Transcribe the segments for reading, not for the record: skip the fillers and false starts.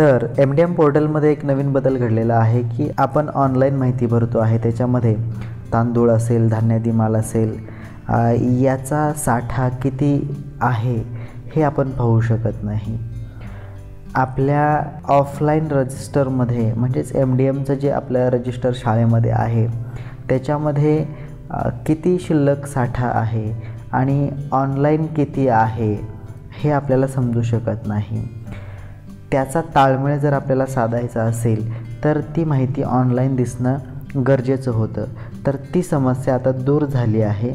तर MDM पोर्टलमध्ये एक नवीन बदल घडलेला आहे की आपण ऑनलाईन माहिती भरतो आहे, त्याच्यामध्ये तांदूळ असेल, धान्यादी माल असेल, याचा साठा किती आहे हे आपण पाहू शकत नाही। आपल्या ऑफलाईन रजिस्टरमध्ये म्हणजेच MDMचं जे आपल्या रजिस्टर शाळेमध्ये आहे त्याच्यामध्ये किती शिल्लक साठा आहे आणि ऑनलाईन किती आहे हे आपल्याला समजू शकत नाही। त्याचा ताळमेळ जर आपल्याला साधायचा असेल तर ती माहिती ऑनलाईन दिसणं गरजेचं होतं। तर ती समस्या आता दूर झाली आहे।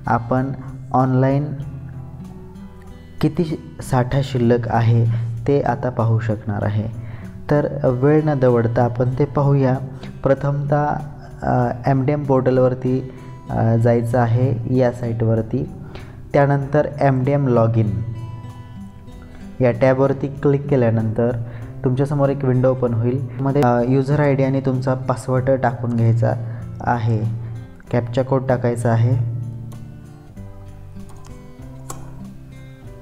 आपण ऑनलाईन किती साठा शिल्लक आहे ते आता पाहू शकणार आहे। तर वेळ न दवडता आपण ते पाहूया। प्रथमतः MDM पोर्टलवरती जायचं आहे, या साईटवरती। त्यानंतर MDM लॉग इन या टॅबवरती क्लिक केल्यानंतर तुमच्यासमोर एक विंडो ओपन होईल। मध्ये यूजर ID आणि तुमचा पासवर्ड टाकून घ्यायचा आहे, कॅप्चा कोड टाकायचा आहे।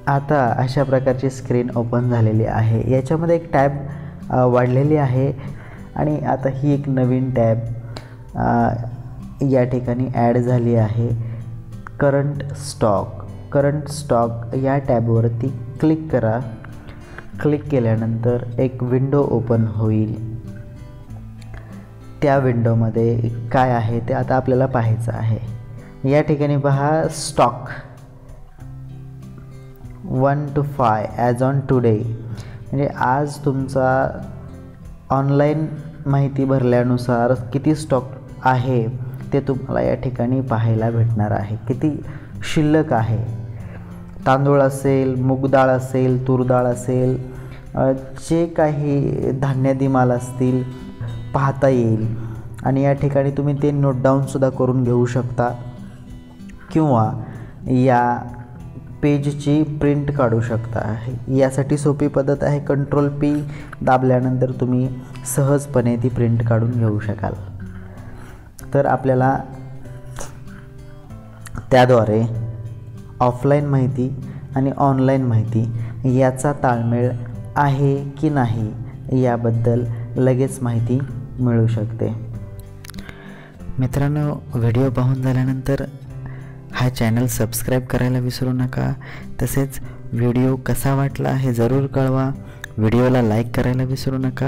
आता अशा प्रकारची स्क्रीन ओपन झालेली आहे। याच्यामध्ये एक टॅब वाढलेली आहे आणि आता ही एक नवीन टॅब या ठिकाणी ॲड झाली आहे। करंट स्टॉक या टॅबवरती क्लिक करा। क्लिक केल्यानंतर एक विंडो ओपन होईल। त्या विंडोमध्ये काय आहे ते आता आपल्याला पाहायचं आहे। या ठिकाणी पहा, stock 1 to 5 as on today, म्हणजे आज तुमचा ऑनलाईन माहिती भरल्यानुसार किती स्टॉक आहे ते तुम्हाला या ठिकाणी पाहायला भेटणार आहे। किती शिल्लक आहे, तांदूळ असेल, मूग डाळ असेल, तूर डाळ असेल, जे काही धान्यादी माल असतील पाहता येईल। आणि या ठिकाणी तुम्ही ते नोट डाऊनसुद्धा करून घेऊ शकता किंवा या पेजची प्रिंट काढू शकता। यासाठी सोपी पद्धत आहे, Ctrl+P दाबल्यानंतर तुम्ही सहजपणे ती प्रिंट काढून घेऊ शकाल। तर आपल्याला त्याद्वारे ऑफलाईन माहिती आणि ऑनलाईन माहिती याचा ताळमेळ आहे की नाही याबद्दल लगेच माहिती मिळू शकते। मित्रांनो, व्हिडिओ पाहून झाल्यानंतर हा चॅनल सबस्क्राईब करायला विसरू नका। तसेच व्हिडिओ कसा वाटला हे जरूर कळवा। व्हिडिओला लाईक करायला विसरू नका।